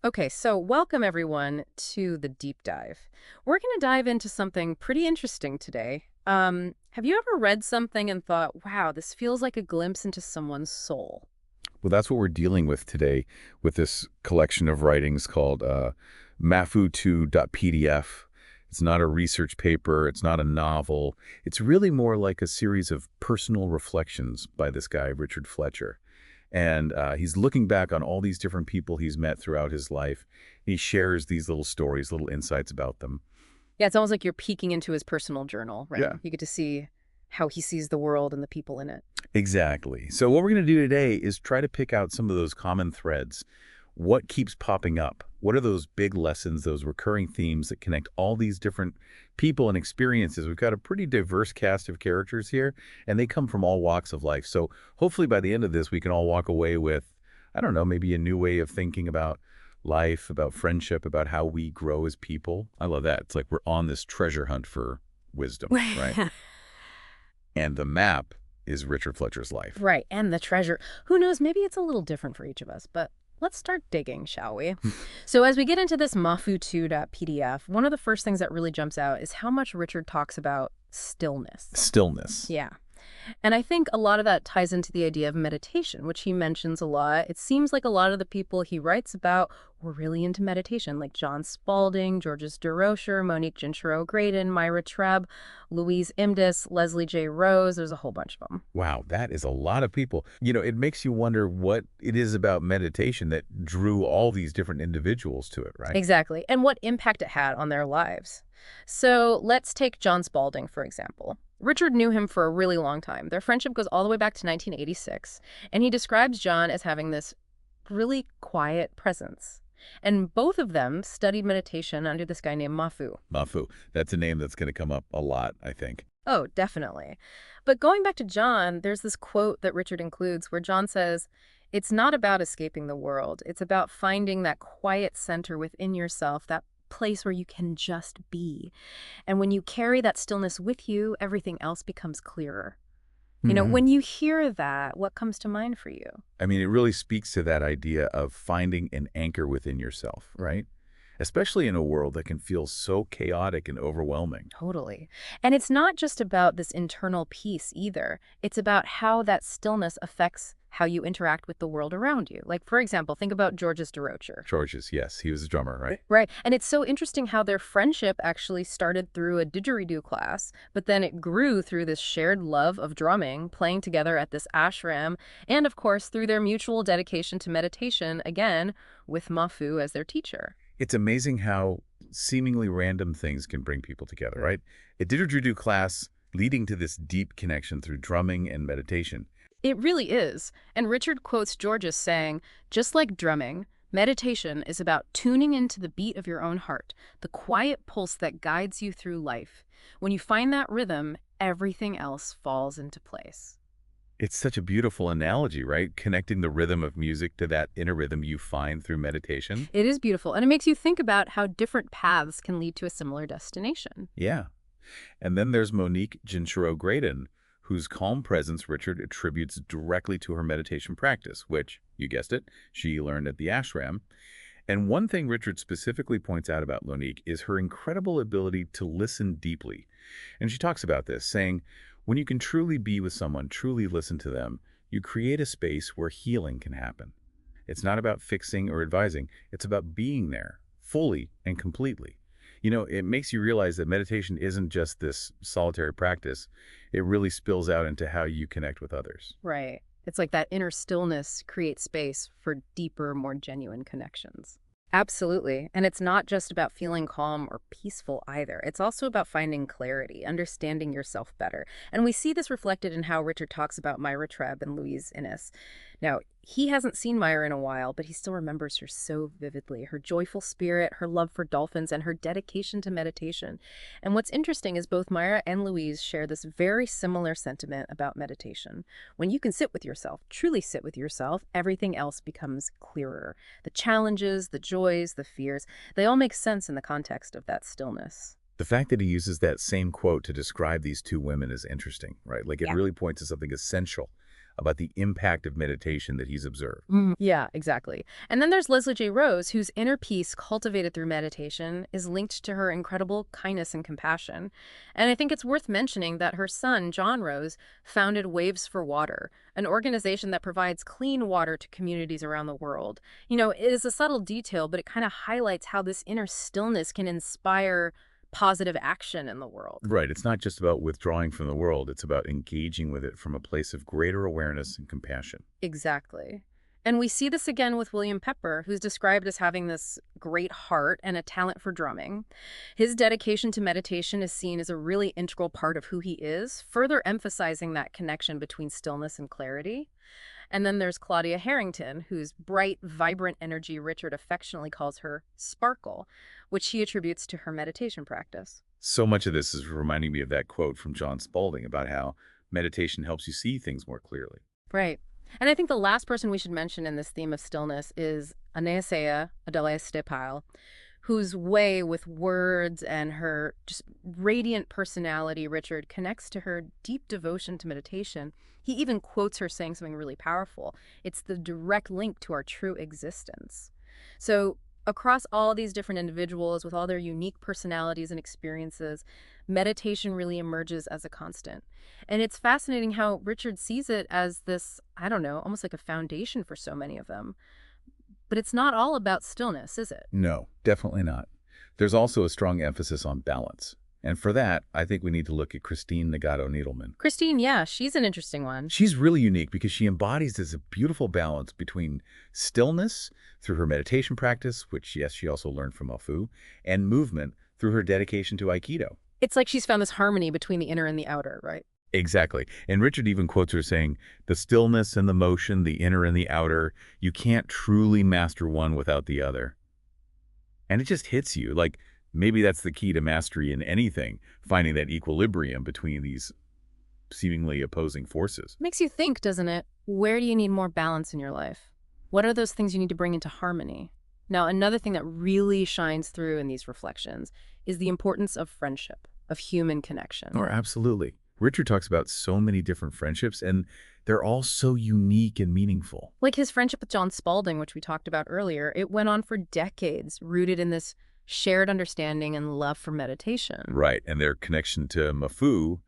Okay, so welcome everyone to the deep dive. We're going to dive into something pretty interesting today. Have you ever read something and thought, wow, this feels like a glimpse into someone's soul? Well, that's what we're dealing with today with this collection of writings called Mafu2.pdf. It's not a research paper. It's not a novel. It's really more like a series of personal reflections by this guy, Richard Fletcher. And he's looking back on all these different people he's met throughout his life. He shares these little stories, little insights about them. Yeah, it's almost like you're peeking into his personal journal, right? Yeah. You get to see how he sees the world and the people in it. Exactly. So what we're going to do today is try to pick out some of those common threads. What keeps popping up? What are those big lessons, those recurring themes that connect all these different people and experiences? We've got a pretty diverse cast of characters here, and they come from all walks of life. So hopefully by the end of this, we can all walk away with, I don't know, maybe a new way of thinking about life, about friendship, about how we grow as people. I love that. It's like we're on this treasure hunt for wisdom, right? And the map is Richard Fletcher's life. Right, and the treasure. Who knows, maybe it's a little different for each of us, but let's start digging, shall we? So as we get into this Mafu2.pdf, one of the first things that really jumps out is how much Richard talks about stillness. Stillness. Yeah. And I think a lot of that ties into the idea of meditation, which he mentions a lot. It seems like a lot of the people he writes about were really into meditation, like John Spalding, Georges de Rocher, Monique Gentreau-Graydon, Myra Trebb, Louise Imdes, Leslie J. Rose. There's a whole bunch of them. Wow, that is a lot of people. You know, it makes you wonder what it is about meditation that drew all these different individuals to it, right? Exactly. And what impact it had on their lives. So let's take John Spalding, for example. Richard knew him for a really long time. Their friendship goes all the way back to 1986, and he describes John as having this really quiet presence. And both of them studied meditation under this guy named Mafu. Mafu. That's a name that's going to come up a lot, I think. Oh, definitely. But going back to John, there's this quote that Richard includes where John says, "It's not about escaping the world. It's about finding that quiet center within yourself, that place where you can just be. And when you carry that stillness with you, everything else becomes clearer." Hmm. When you hear that, what comes to mind for you? I mean, it really speaks to that idea of finding an anchor within yourself, right? Especially in a world that can feel so chaotic and overwhelming. Totally. And it's not just about this internal peace either. It's about how that stillness affects how you interact with the world around you. Like, for example, think about Georges de Rocher. George's, yes, he was a drummer, right? Right. And it's so interesting how their friendship actually started through a didgeridoo class, but then it grew through this shared love of drumming, playing together at this ashram, and of course through their mutual dedication to meditation, again, with Mafu as their teacher. It's amazing how seemingly random things can bring people together, right? A didgeridoo class leading to this deep connection through drumming and meditation. It really is. And Richard quotes Georges saying, just like drumming, meditation is about tuning into the beat of your own heart, the quiet pulse that guides you through life. When you find that rhythm, everything else falls into place. It's such a beautiful analogy, right? Connecting the rhythm of music to that inner rhythm you find through meditation. It is beautiful, and it makes you think about how different paths can lead to a similar destination. Yeah. And then there's Monique Gentreau-Graydon, whose calm presence Richard attributes directly to her meditation practice, which, you guessed it, she learned at the ashram. And one thing Richard specifically points out about Monique is her incredible ability to listen deeply. And she talks about this, saying, when you can truly be with someone, truly listen to them, you create a space where healing can happen. It's not about fixing or advising. It's about being there, fully and completely. You know, it makes you realize that meditation isn't just this solitary practice. It really spills out into how you connect with others. Right. It's like that inner stillness creates space for deeper, more genuine connections. Absolutely. And it's not just about feeling calm or peaceful either. It's also about finding clarity, understanding yourself better. And we see this reflected in how Richard talks about Myra Trebb and Louise Innes. Now, he hasn't seen Myra in a while, but he still remembers her so vividly. Her joyful spirit, her love for dolphins, and her dedication to meditation. And what's interesting is both Myra and Louise share this very similar sentiment about meditation. When you can sit with yourself, truly sit with yourself, everything else becomes clearer. The challenges, the joys, the fears, they all make sense in the context of that stillness. The fact that he uses that same quote to describe these two women is interesting, right? Like it Yeah. really points to something essential about the impact of meditation that he's observed. Yeah, exactly. And then there's Leslie J. Rose, whose inner peace cultivated through meditation is linked to her incredible kindness and compassion. And I think it's worth mentioning that her son, John Rose, founded Waves for Water, an organization that provides clean water to communities around the world. It is a subtle detail, but it kind of highlights how this inner stillness can inspire positive action in the world. Right. It's not just about withdrawing from the world. It's about engaging with it from a place of greater awareness and compassion. Exactly. And we see this again with William Pepper, who's described as having this great heart and a talent for drumming. His dedication to meditation is seen as a really integral part of who he is, further emphasizing that connection between stillness and clarity. And then there's Claudia Harrington, whose bright, vibrant energy Richard affectionately calls her sparkle, which he attributes to her meditation practice. So much of this is reminding me of that quote from John Spalding about how meditation helps you see things more clearly. Right. And I think the last person we should mention in this theme of stillness is Anastasia Adelia Stepile, whose way with words and her just radiant personality, Richard, connects to her deep devotion to meditation. He even quotes her saying something really powerful. It's the direct link to our true existence. So across all these different individuals with all their unique personalities and experiences, meditation really emerges as a constant. And it's fascinating how Richard sees it as this, I don't know, almost like a foundation for so many of them. But it's not all about stillness, is it? No, definitely not. There's also a strong emphasis on balance. And for that, I think we need to look at Christine Nagato-Needleman. Christine, yeah, she's an interesting one. She's really unique because she embodies this beautiful balance between stillness through her meditation practice, which, yes, she also learned from Mafu, and movement through her dedication to Aikido. It's like she's found this harmony between the inner and the outer, right? Exactly. And Richard even quotes her saying, the stillness and the motion, the inner and the outer, you can't truly master one without the other. And it just hits you. Like, maybe that's the key to mastery in anything, finding that equilibrium between these seemingly opposing forces. Makes you think, doesn't it? Where do you need more balance in your life? What are those things you need to bring into harmony? Now, another thing that really shines through in these reflections is the importance of friendship, of human connection. Or absolutely. Richard talks about so many different friendships, and they're all so unique and meaningful. Like his friendship with John Spalding, which we talked about earlier, it went on for decades, rooted in this shared understanding and love for meditation. Right, and their connection to Mafu.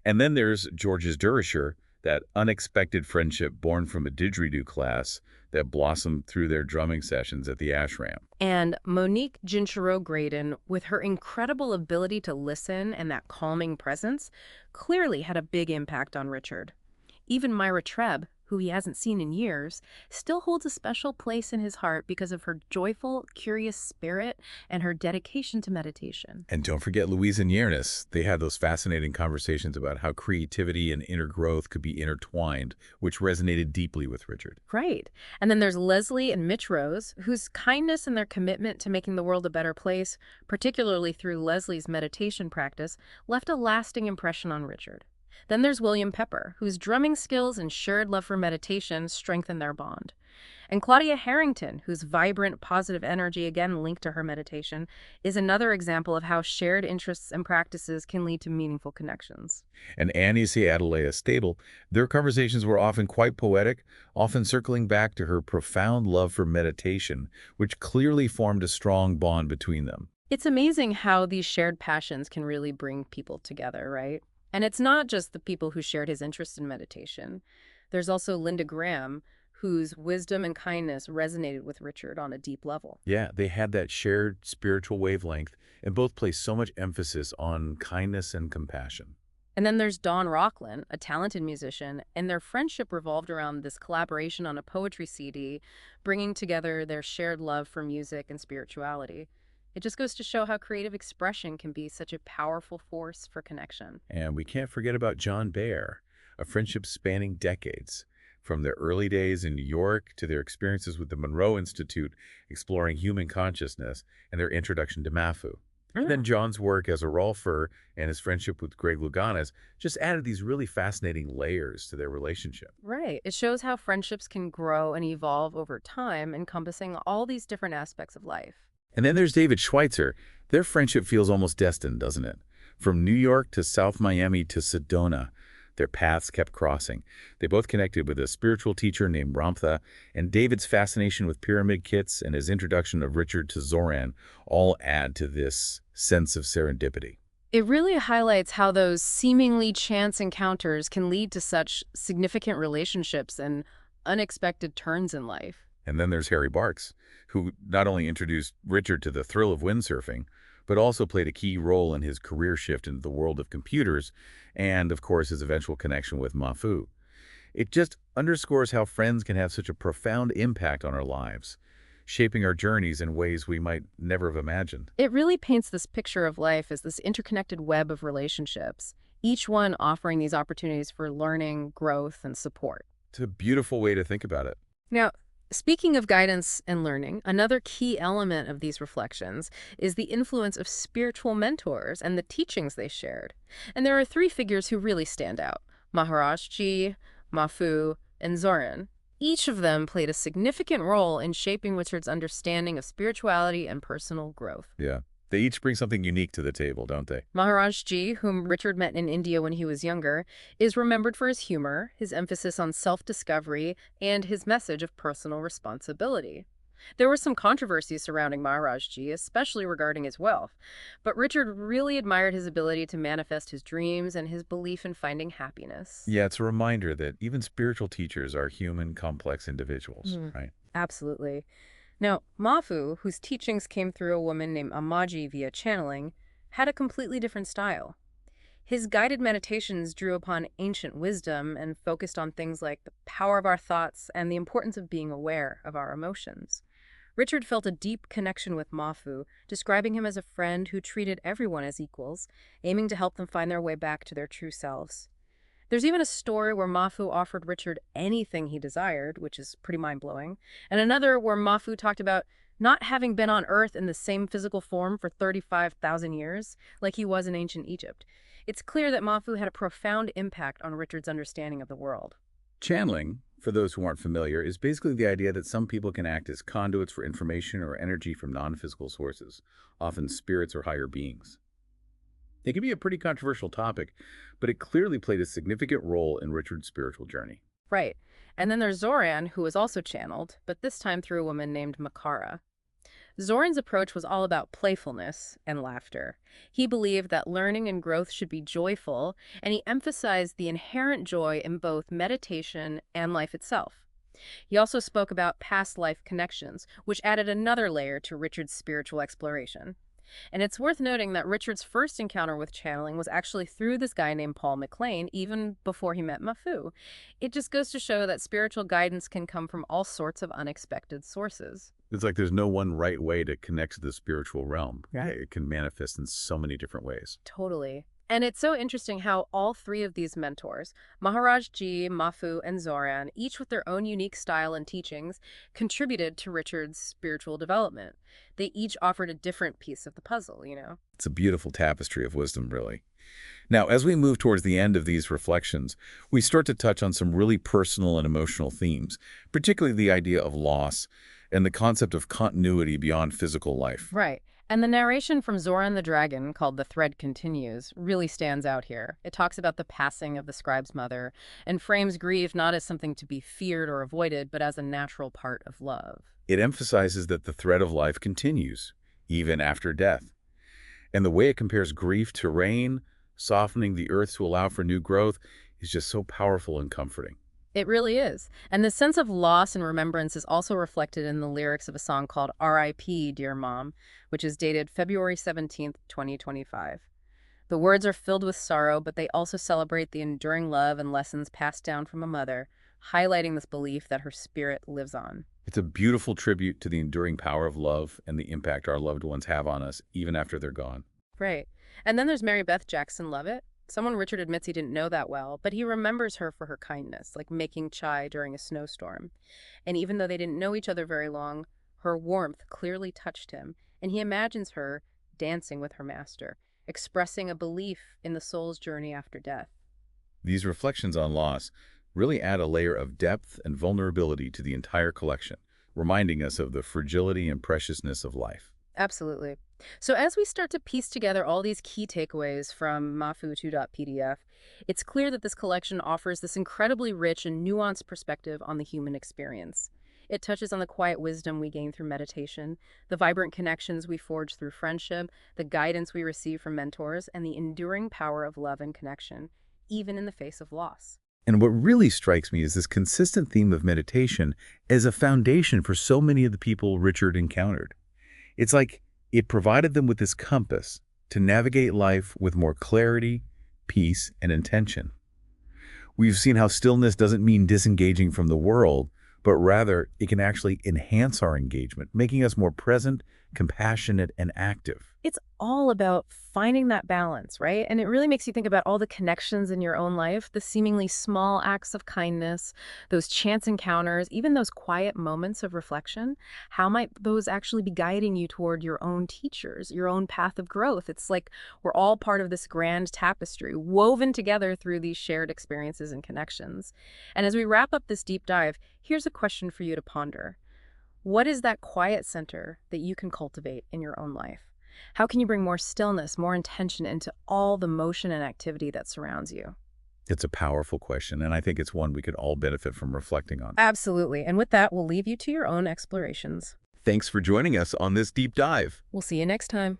And then there's George's Durisher, that unexpected friendship born from a didgeridoo class that blossomed through their drumming sessions at the ashram. And Monique Jinchiro Graydon, with her incredible ability to listen and that calming presence, clearly had a big impact on Richard. Even Myra Trebb, who he hasn't seen in years, still holds a special place in his heart because of her joyful, curious spirit and her dedication to meditation. And don't forget Louise and Yernis. They had those fascinating conversations about how creativity and inner growth could be intertwined, which resonated deeply with Richard. Right. And then there's Leslie and Mitch Rose, whose kindness and their commitment to making the world a better place, particularly through Leslie's meditation practice, left a lasting impression on Richard. Then there's William Pepper, whose drumming skills and shared love for meditation strengthened their bond. And Claudia Harrington, whose vibrant, positive energy, again linked to her meditation, is another example of how shared interests and practices can lead to meaningful connections. And Anastasia Adelia Stable, their conversations were often quite poetic, often circling back to her profound love for meditation, which clearly formed a strong bond between them. It's amazing how these shared passions can really bring people together, right? And it's not just the people who shared his interest in meditation. There's also Linda Graham, whose wisdom and kindness resonated with Richard on a deep level. Yeah, they had that shared spiritual wavelength and both placed so much emphasis on kindness and compassion. And then there's Don Rockland, a talented musician, and their friendship revolved around this collaboration on a poetry CD, bringing together their shared love for music and spirituality. It just goes to show how creative expression can be such a powerful force for connection. And we can't forget about John Baer, a friendship spanning decades, from their early days in New York to their experiences with the Monroe Institute exploring human consciousness and their introduction to Mafu. And then John's work as a rolfer and his friendship with Greg Louganis just added these really fascinating layers to their relationship. Right. It shows how friendships can grow and evolve over time, encompassing all these different aspects of life. And then there's David Schweitzer. Their friendship feels almost destined, doesn't it? From New York to South Miami to Sedona, Their paths kept crossing. They both connected with a spiritual teacher named Ramtha, and David's fascination with pyramid kits and his introduction of Richard to Zoran all add to this sense of serendipity. It really highlights how those seemingly chance encounters can lead to such significant relationships and unexpected turns in life. And then there's Harry Barks, who not only introduced Richard to the thrill of windsurfing, but also played a key role in his career shift into the world of computers and, of course, his eventual connection with Mafu. It just underscores how friends can have such a profound impact on our lives, shaping our journeys in ways we might never have imagined. It really paints this picture of life as this interconnected web of relationships, each one offering these opportunities for learning, growth, and support. It's a beautiful way to think about it. Now, speaking of guidance and learning, another key element of these reflections is the influence of spiritual mentors and the teachings they shared. And there are three figures who really stand out: Maharaj Ji, Mafu, and Zoran. Each of them played a significant role in shaping Richard's understanding of spirituality and personal growth. Yeah. They each bring something unique to the table, don't they? Maharaj Ji, whom Richard met in India when he was younger, is remembered for his humor, his emphasis on self-discovery, and his message of personal responsibility. There was some controversy surrounding Maharaj Ji, especially regarding his wealth, but Richard really admired his ability to manifest his dreams and his belief in finding happiness. Yeah, it's a reminder that even spiritual teachers are human, complex individuals, Mhm. right? Absolutely. Now, Mafu, whose teachings came through a woman named Amaji via channeling, had a completely different style. His guided meditations drew upon ancient wisdom and focused on things like the power of our thoughts and the importance of being aware of our emotions. Richard felt a deep connection with Mafu, describing him as a friend who treated everyone as equals, aiming to help them find their way back to their true selves. There's even a story where Mafu offered Richard anything he desired, which is pretty mind-blowing, and another where Mafu talked about not having been on Earth in the same physical form for 35,000 years, like he was in ancient Egypt. It's clear that Mafu had a profound impact on Richard's understanding of the world. Channeling, for those who aren't familiar, is basically the idea that some people can act as conduits for information or energy from non-physical sources, often spirits or higher beings. It can be a pretty controversial topic, but it clearly played a significant role in Richard's spiritual journey. Right. And then there's Zoran, who was also channeled, but this time through a woman named Makara. Zoran's approach was all about playfulness and laughter. He believed that learning and growth should be joyful, and he emphasized the inherent joy in both meditation and life itself. He also spoke about past life connections, which added another layer to Richard's spiritual exploration. And it's worth noting that Richard's first encounter with channeling was actually through this guy named Paul McLean, even before he met Mafu. It just goes to show that spiritual guidance can come from all sorts of unexpected sources. It's like there's no one right way to connect to the spiritual realm. Yeah. It can manifest in so many different ways. Totally. And it's so interesting how all three of these mentors, Maharaj Ji, Mafu, and Zoran, each with their own unique style and teachings, contributed to Richard's spiritual development. They each offered a different piece of the puzzle. It's a beautiful tapestry of wisdom, really. Now, as we move towards the end of these reflections, we start to touch on some really personal and emotional themes, particularly the idea of loss and the concept of continuity beyond physical life. Right. And the narration from Zoran the Dragon, called The Thread Continues, really stands out here. It talks about the passing of the scribe's mother and frames grief not as something to be feared or avoided, but as a natural part of love. It emphasizes that the thread of life continues, even after death. And the way it compares grief to rain, softening the earth to allow for new growth, is just so powerful and comforting. It really is. And the sense of loss and remembrance is also reflected in the lyrics of a song called R.I.P. Dear Mom, which is dated February 17th, 2025. The words are filled with sorrow, but they also celebrate the enduring love and lessons passed down from a mother, highlighting this belief that her spirit lives on. It's a beautiful tribute to the enduring power of love and the impact our loved ones have on us, even after they're gone. Right. And then there's Mary Beth Jackson Lovett, someone Richard admits he didn't know that well, but he remembers her for her kindness, like making chai during a snowstorm. And even though they didn't know each other very long, her warmth clearly touched him, and he imagines her dancing with her master, expressing a belief in the soul's journey after death. These reflections on loss really add a layer of depth and vulnerability to the entire collection, reminding us of the fragility and preciousness of life. Absolutely. So as we start to piece together all these key takeaways from Mafu 2.pdf, it's clear that this collection offers this incredibly rich and nuanced perspective on the human experience. It touches on the quiet wisdom we gain through meditation, the vibrant connections we forge through friendship, the guidance we receive from mentors, and the enduring power of love and connection, even in the face of loss. And what really strikes me is this consistent theme of meditation as a foundation for so many of the people Richard encountered. It's like it provided them with this compass to navigate life with more clarity, peace, and intention. We've seen how stillness doesn't mean disengaging from the world, but rather it can actually enhance our engagement, making us more present, compassionate, and active. It's all about finding that balance, right? And it really makes you think about all the connections in your own life, the seemingly small acts of kindness, those chance encounters, even those quiet moments of reflection. How might those actually be guiding you toward your own teachers, your own path of growth? It's like we're all part of this grand tapestry, woven together through these shared experiences and connections. And as we wrap up this deep dive, here's a question for you to ponder. What is that quiet center that you can cultivate in your own life? How can you bring more stillness, more intention into all the motion and activity that surrounds you? It's a powerful question, and I think it's one we could all benefit from reflecting on. Absolutely. And with that, we'll leave you to your own explorations. Thanks for joining us on this deep dive. We'll see you next time.